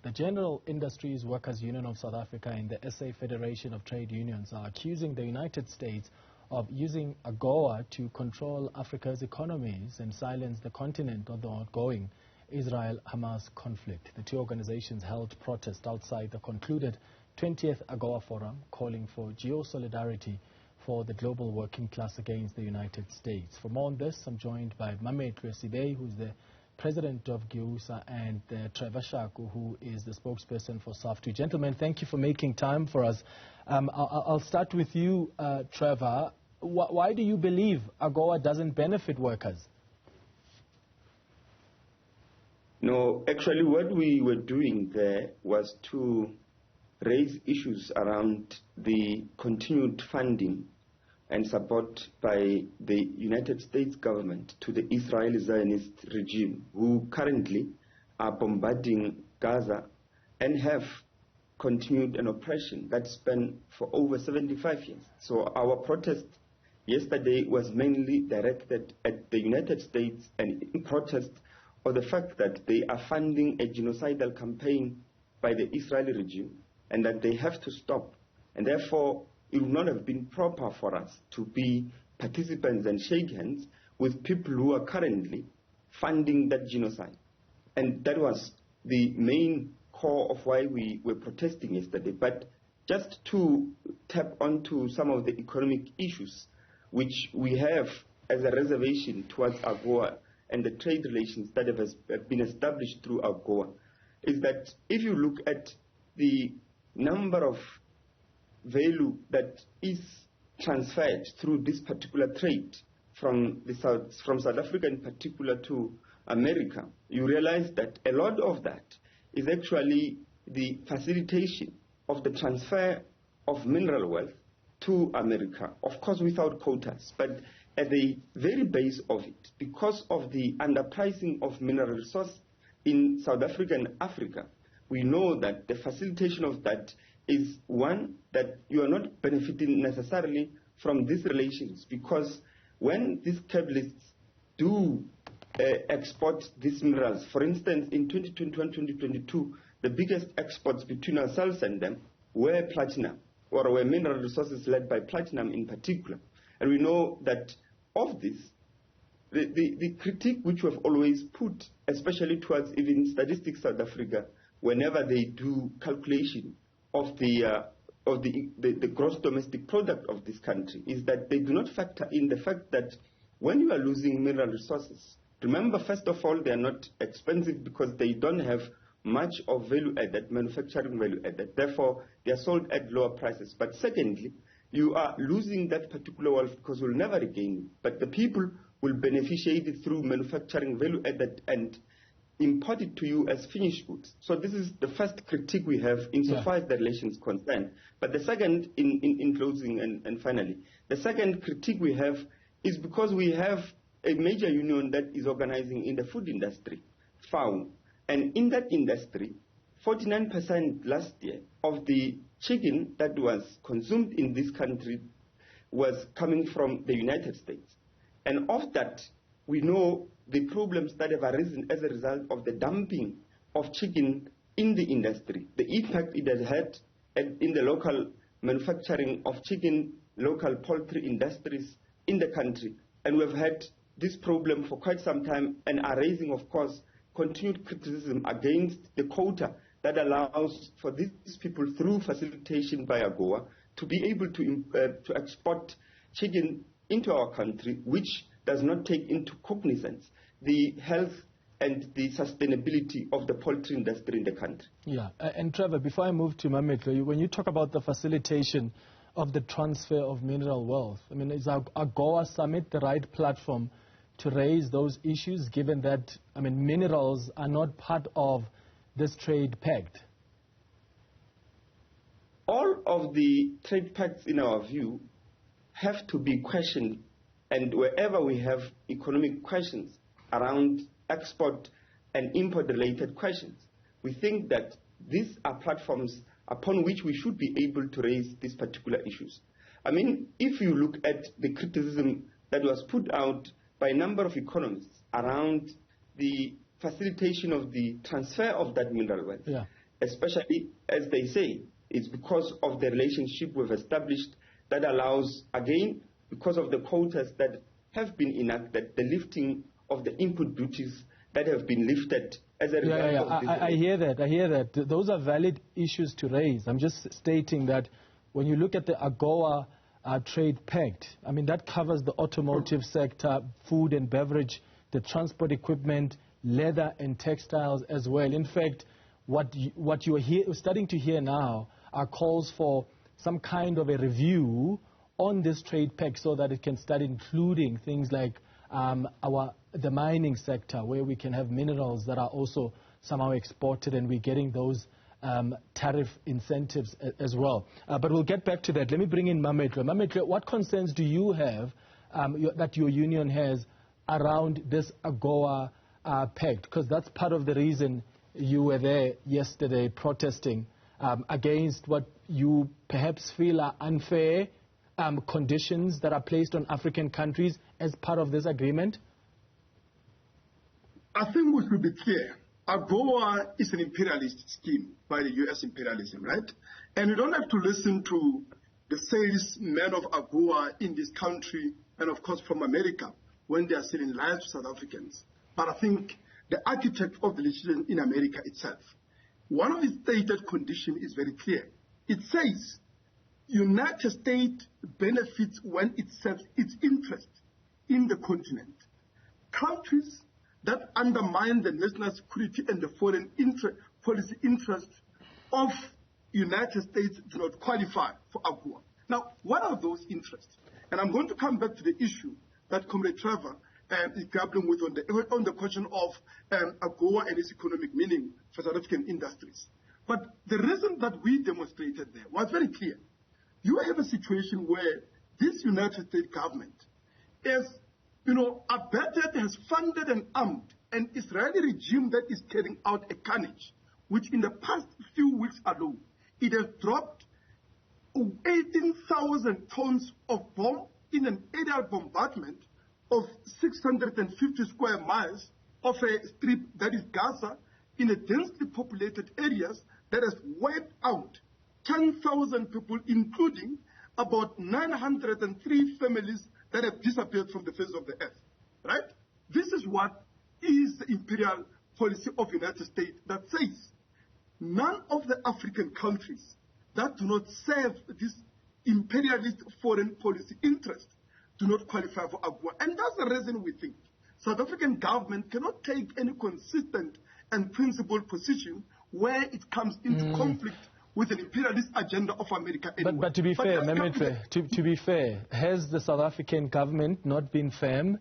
The General Industries Workers Union of South Africa and the SA Federation of Trade Unions are accusing the United States of using AGOA to control Africa's economies and silence the continent of the ongoing Israel-Hamas conflict. The two organizations held protest outside the concluded 20th AGOA Forum, calling for geo-solidarity for the global working class against the United States. For more on this, I'm joined by Trevor Shaku, who's the president of GEUSA, and Trevor Shaku, who is the spokesperson for SAFTU. Gentlemen, thank you for making time for us. I'll start with you, Trevor. Why do you believe AGOA doesn't benefit workers? No, actually what we were doing there was to raise issues around the continued funding and support by the United States government to the Israeli Zionist regime, who currently are bombarding Gaza and have continued an oppression that spanned for over 75 years. So our protest yesterday was mainly directed at the United States and in protest of the fact that they are funding a genocidal campaign by the Israeli regime and that they have to stop. And therefore, it would not have been proper for us to be participants and shake hands with people who are currently funding that genocide. And that was the main core of why we were protesting yesterday. But just to tap onto some of the economic issues which we have as a reservation towards AGOA and the trade relations that have been established through AGOA, is that if you look at the number of value that is transferred through this particular trade from South Africa in particular to America, you realize that a lot of that is actually the facilitation of the transfer of mineral wealth to America, of course without quotas, but at the very base of it, because of the underpricing of mineral resource in South Africa and Africa, we know that the facilitation of that is one that you are not benefiting necessarily from these relations, because when these capitalists do export these minerals, for instance, in 2021-2022, the biggest exports between ourselves and them were platinum, or were mineral resources led by platinum in particular. And we know that of this, the critique which we have always put, especially towards even Statistics South Africa, whenever they do calculation of the gross domestic product of this country, is that they do not factor in the fact that when you are losing mineral resources, remember, first of all, they are not expensive because they don't have much of value added, manufacturing value added. Therefore, they are sold at lower prices. But secondly, you are losing that particular wealth because you'll never regain it. But the people will beneficiate it through manufacturing value added and import it to you as finished goods. So this is the first critique we have insofar as the relations concerned. But the second, in closing and finally, the second critique we have is because we have a major union that is organizing in the food industry, FAO. And in that industry, 49% last year of the chicken that was consumed in this country was coming from the United States. And of that, we know the problems that have arisen as a result of the dumping of chicken in the industry, the impact it has had in the local manufacturing of chicken, local poultry industries in the country. And we've had this problem for quite some time and are raising, of course, continued criticism against the quota that allows for these people, through facilitation by AGOA, to be able to export chicken into our country, which does not take into cognizance the health and the sustainability of the poultry industry in the country. Yeah, and Trevor, before I move to Mametlo, when you talk about the facilitation of the transfer of mineral wealth, I mean, is AGOA Summit the right platform to raise those issues, given that, I mean, minerals are not part of this trade pact? All of the trade pacts, in our view, have to be questioned, and wherever we have economic questions around export and import-related questions, we think that these are platforms upon which we should be able to raise these particular issues. I mean, if you look at the criticism that was put out by a number of economists around the facilitation of the transfer of that mineral wealth, especially, as they say, it's because of the relationship we've established that allows, again, because of the quotas that have been enacted, the lifting of the input duties that have been lifted as a result of this. I hear that. Those are valid issues to raise. I'm just stating that when you look at the AGOA trade pact, I mean, that covers the automotive sector, food and beverage, the transport equipment, leather and textiles as well. In fact, what you're starting to hear now are calls for some kind of a review on this trade pact so that it can start including things like the mining sector, where we can have minerals that are also somehow exported, and we're getting those tariff incentives as well. But we'll get back to that. Let me bring in Mametle. Mametle, what concerns do you have that your union has around this AGOA pact? Because that's part of the reason you were there yesterday protesting against what you perhaps feel are unfair conditions that are placed on African countries as part of this agreement? I think we should be clear. AGOA is an imperialist scheme by the U.S. imperialism, right? And you don't have to listen to the salesmen of AGOA in this country and, of course, from America when they are selling lies to South Africans. But I think the architect of the legislation in America itself, one of its stated conditions is very clear. It says United States benefits when it serves its interest in the continent. Countries that undermine the national security and the foreign policy interests of United States do not qualify for AGOA. Now, what are those interests? And I'm going to come back to the issue that Comrade Trevor is grappling with on the question of AGOA and its economic meaning for South African industries. But the reason that we demonstrated there was very clear. You have a situation where this United States government is, abetted, has funded and armed an Israeli regime that is carrying out a carnage, which in the past few weeks alone, it has dropped 18,000 tons of bomb in an aerial bombardment of 650 square miles of a strip that is Gaza in a densely populated areas that has wiped out 10,000 people, including about 903 families that have disappeared from the face of the earth, right? This is what is the imperial policy of the United States that says none of the African countries that do not serve this imperialist foreign policy interest do not qualify for AGOA. And that's the reason we think South African government cannot take any consistent and principled position where it comes into conflict with an imperialist agenda of America. Anyway. But to be fair, to be fair, has the South African government not been firm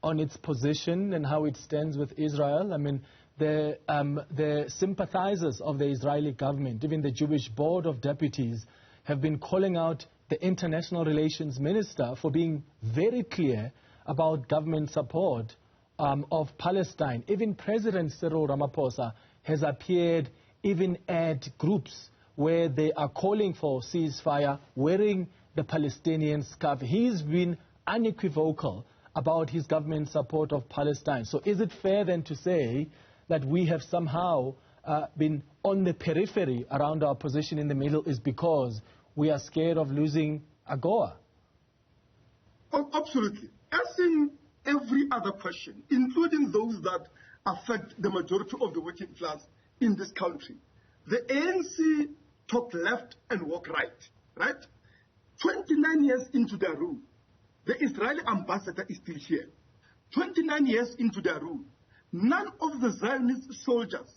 on its position and how it stands with Israel? I mean, the sympathizers of the Israeli government, even the Jewish Board of Deputies, have been calling out the International Relations Minister for being very clear about government support of Palestine. Even President Cyril Ramaphosa has appeared even at groups where they are calling for ceasefire, wearing the Palestinian scarf. He's been unequivocal about his government support of Palestine. So is it fair then to say that we have somehow been on the periphery around our position in the middle is because we are scared of losing AGOA? Oh, absolutely. As in every other question, including those that affect the majority of the working class in this country, the ANC talk left and walk right? 29 years into their rule, the Israeli ambassador is still here. 29 years into their rule, none of the Zionist soldiers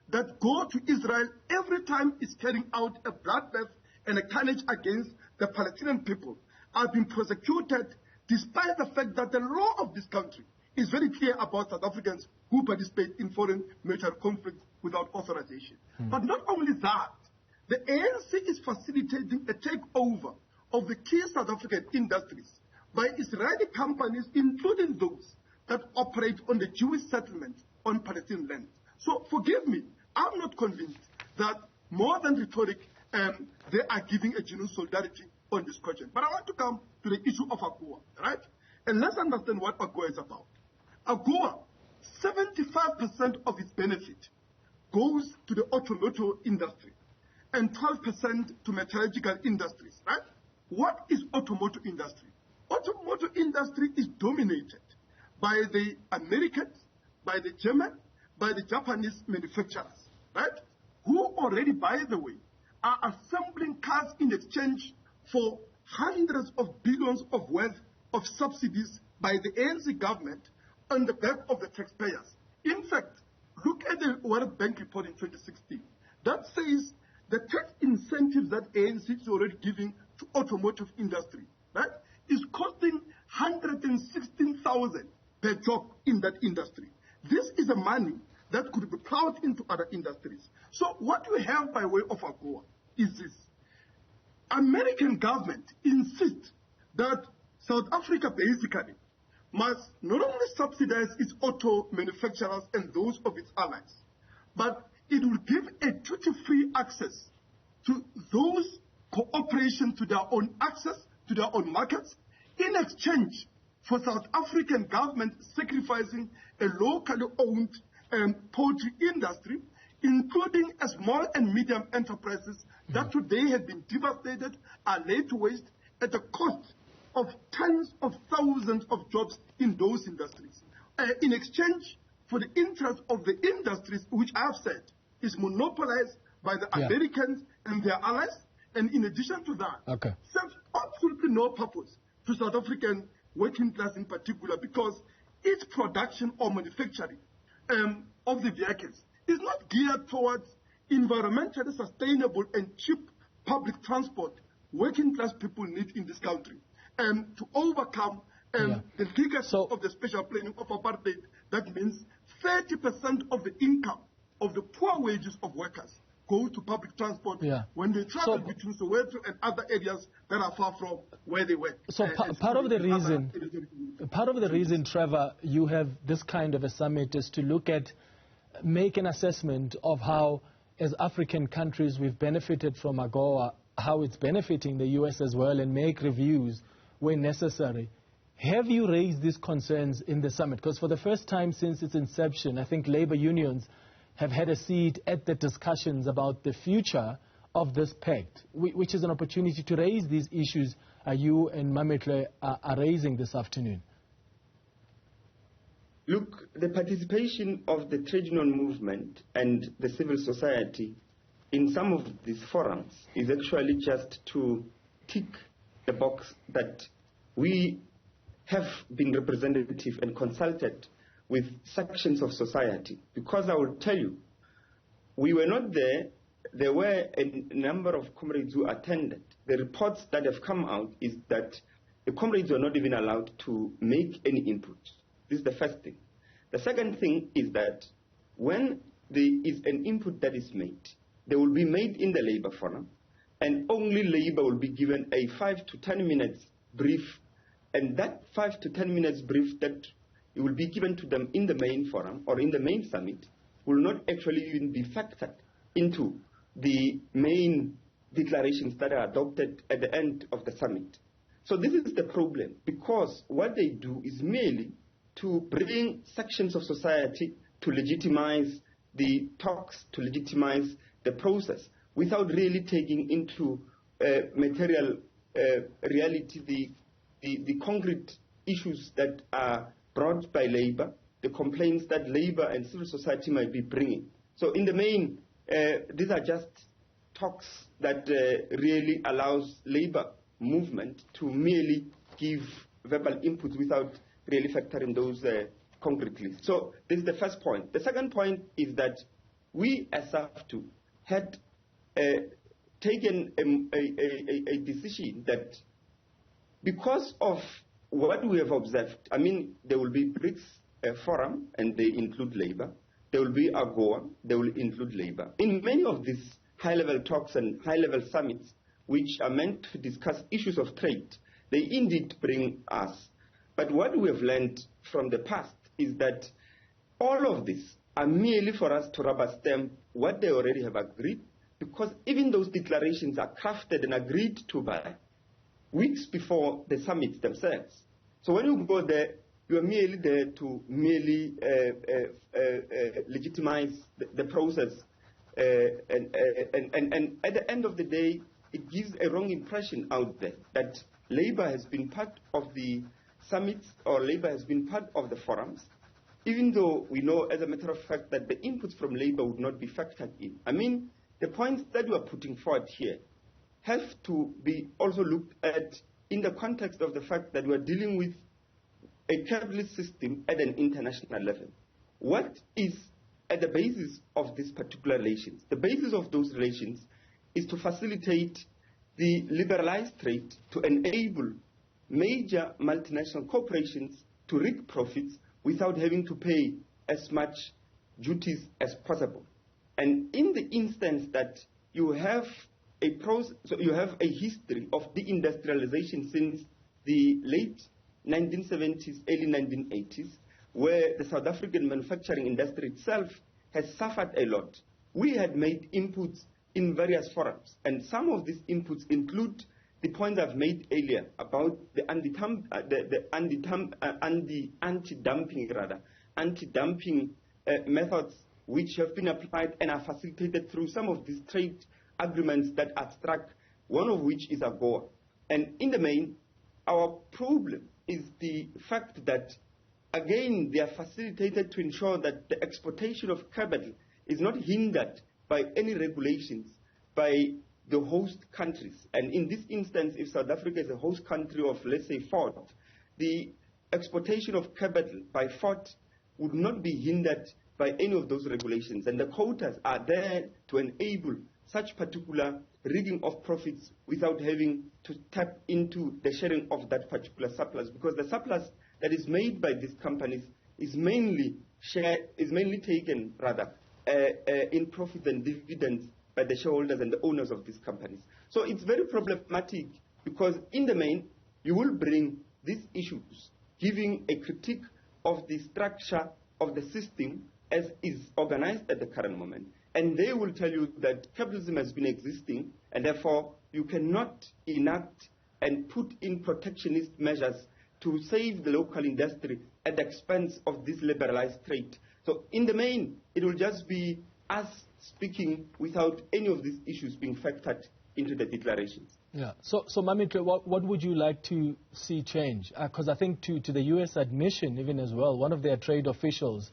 that go to Israel every time it's carrying out a bloodbath and a carnage against the Palestinian people are being prosecuted, despite the fact that the law of this country is very clear about South Africans who participate in foreign military conflicts without authorization. But not only that, the ANC is facilitating a takeover of the key South African industries by Israeli companies, including those that operate on the Jewish settlement on Palestinian land. So forgive me, I'm not convinced that more than rhetoric, they are giving a geo-solidarity on this question. But I want to come to the issue of AGOA, right? And let's understand what AGOA is about. AGOA, 75% of its benefit goes to the automotive industry and 12% to metallurgical industries, right? What is automotive industry? Automotive industry is dominated by the Americans, by the German, by the Japanese manufacturers, right? Who already, by the way, are assembling cars in exchange for hundreds of billions of worth of subsidies by the ANC government on the back of the taxpayers. In fact, look at the World Bank report in 2016. That says the tax incentives that ANC is already giving to automotive industry, right, is costing 116,000 per job in that industry. This is the money that could be plowed into other industries. So what we have by way of AGOA is this. American government insists that South Africa basically must not only subsidize its auto manufacturers and those of its allies, but it will give a duty-free access to those cooperation to their own access to their own markets in exchange for South African government sacrificing a locally owned poultry industry, including small and medium enterprises that today have been devastated, are laid to waste at the cost of tens of thousands of jobs in those industries. In exchange for the interest of the industries, which I have said is monopolized by the Americans and their allies, and in addition to that, serves absolutely no purpose to South African working class in particular, because its production or manufacturing of the vehicles is not geared towards environmentally sustainable and cheap public transport working class people need in this country, to overcome the legacy of the special planning of apartheid. That means 30% of the income of the poor wages of workers go to public transport when they travel between Soweto and other areas that are far from where they work. So part of the reason, Trevor, you have this kind of a summit is to look at, make an assessment of how, as African countries, we've benefited from AGOA, how it's benefiting the U.S. as well, and make reviews when necessary. Have you raised these concerns in the summit? Because for the first time since its inception, I think labor unions have had a seat at the discussions about the future of this pact, which is an opportunity to raise these issues you and Mametle are raising this afternoon. Look, the participation of the trade union movement and the civil society in some of these forums is actually just to tick the box that we have been representative and consulted with sections of society. Because I will tell you, we were not there. There were a number of comrades who attended. The reports that have come out is that the comrades were not even allowed to make any input. This is the first thing. The second thing is that when there is an input that is made, they will be made in the labor forum, and only labor will be given a 5 to 10 minutes brief, and that 5 to 10 minutes brief that it will be given to them in the main forum or in the main summit will not actually even be factored into the main declarations that are adopted at the end of the summit. So this is the problem, because what they do is merely to bring sections of society to legitimize the talks, to legitimize the process, without really taking into material reality the concrete issues that are brought by labor, the complaints that labor and civil society might be bringing. So in the main, these are just talks that really allows labor movement to merely give verbal inputs without really factoring those concretely. So this is the first point. The second point is that we as SAFTU had taken a decision that because of what we have observed, I mean, there will be BRICS forum, and they include labor. There will be AGOA, they will include labor. In many of these high-level talks and high-level summits, which are meant to discuss issues of trade, they indeed bring us. But what we have learned from the past is that all of this are merely for us to rubber stamp what they already have agreed, because even those declarations are crafted and agreed to by weeks before the summits themselves. So when you go there, you are merely there to merely legitimize the process. And at the end of the day, it gives a wrong impression out there that Labour has been part of the summits or Labour has been part of the forums, even though we know as a matter of fact that the inputs from Labour would not be factored in. I mean, the points that we are putting forward here have to be also looked at in the context of the fact that we are dealing with a capitalist system at an international level. What is at the basis of these particular relations? The basis of those relations is to facilitate the liberalized trade to enable major multinational corporations to reap profits without having to pay as much duties as possible. And in the instance that you have a history of deindustrialization since the late 1970s, early 1980s, where the South African manufacturing industry itself has suffered a lot. We had made inputs in various forums, and some of these inputs include the point I've made earlier about the anti-dumping methods which have been applied and are facilitated through some of these trade agreements that are struck, one of which is AGOA. And in the main, our problem is the fact that, again, they are facilitated to ensure that the exportation of capital is not hindered by any regulations by the host countries. And in this instance, if South Africa is a host country of, let's say, Ford, the exportation of capital by Ford would not be hindered by any of those regulations. And the quotas are there to enable such particular rigging of profits without having to tap into the sharing of that particular surplus, because the surplus that is made by these companies is mainly taken in profits and dividends by the shareholders and the owners of these companies. So it's very problematic, because in the main, you will bring these issues, giving a critique of the structure of the system as is organized at the current moment. And they will tell you that capitalism has been existing, and therefore you cannot enact and put in protectionist measures to save the local industry at the expense of this liberalized trade. So in the main, it will just be us speaking without any of these issues being factored into the declarations. Yeah. So Mamitre, what would you like to see change? Because I think to the U.S. admission, even as well, one of their trade officials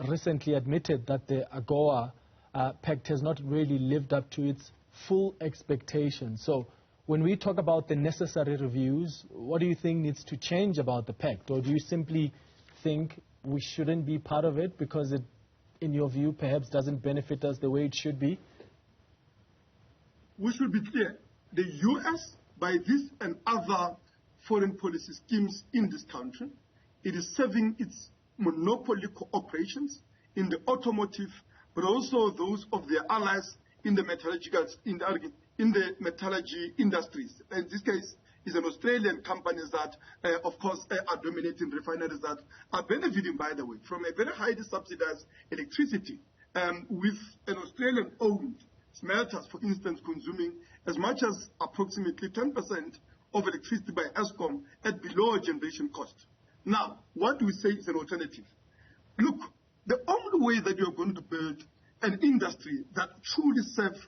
recently admitted that the AGOA pact has not really lived up to its full expectations. So when we talk about the necessary reviews, what do you think needs to change about the pact? Or do you simply think we shouldn't be part of it because it, in your view, perhaps doesn't benefit us the way it should be? We should be clear. The U.S., by this and other foreign policy schemes in this country, it is serving its monopoly cooperations in the automotive, but also those of their allies in the metallurgy industries. In this case, is an Australian companies that, of course, are dominating refineries that are benefiting, by the way, from a very highly subsidized electricity, with an Australian-owned smelters, for instance, consuming as much as approximately 10% of electricity by Eskom at below generation cost. Now, what do we say is an alternative? Look, the only way that you're going to build an industry that truly serves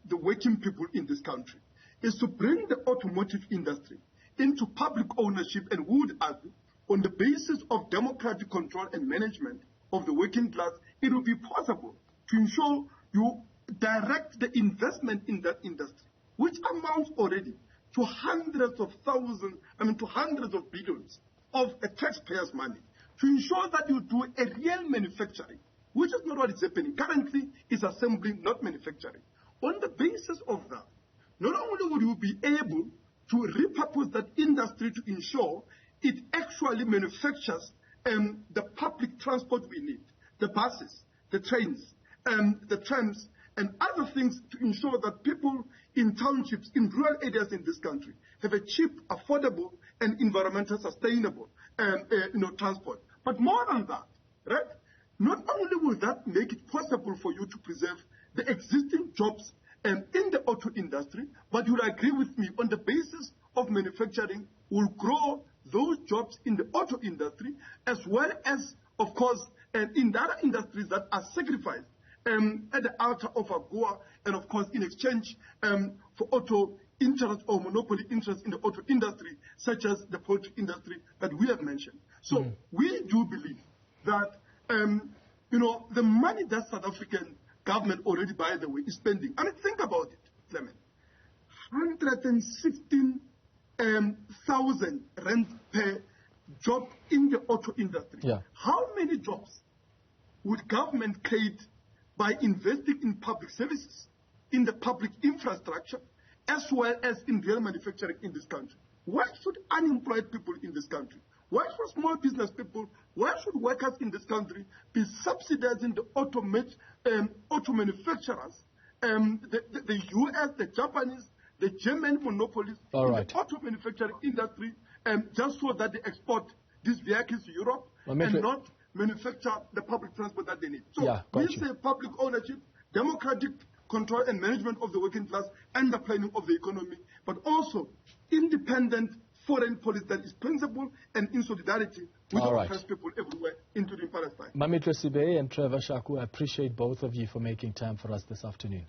the working people in this country is to bring the automotive industry into public ownership, and would argue on the basis of democratic control and management of the working class, it will be possible to ensure you direct the investment in that industry, which amounts already to hundreds of billions of taxpayers' money, to ensure that you do a real manufacturing, which is not what is happening. Currently, it's assembling, not manufacturing. On the basis of that, not only would you be able to repurpose that industry to ensure it actually manufactures the public transport we need, the buses, the trains, the trams, and other things, to ensure that people in townships, in rural areas in this country, have a cheap, affordable, and environmentally sustainable transport. But more than that, right? Not only will that make it possible for you to preserve the existing jobs in the auto industry, but you'll agree with me, on the basis of manufacturing, will grow those jobs in the auto industry, as well as, of course, in the other industries that are sacrificed at the altar of AGOA, and of course in exchange for auto interest or monopoly interest in the auto industry, such as the poultry industry that we have mentioned. So we do believe that the money that South African government already, by the way, is spending. I mean, think about it, Clement. 116,000 rand per job in the auto industry. Yeah. How many jobs would government create by investing in public services, in the public infrastructure, as well as in real manufacturing in this country? Why should unemployed people in this country, why should small business people, why should workers in this country be subsidizing the auto manufacturers, the US, the Japanese, the German monopolies in the auto manufacturing industry, just so that they export these vehicles to Europe and not manufacture the public transport that they need? So we say public ownership, democratic control and management of the working class and the planning of the economy, but also independent foreign policy that is principled and in solidarity with our oppressed people everywhere, including Palestine. Newzroom Afrika and Trevor Shaku, I appreciate both of you for making time for us this afternoon.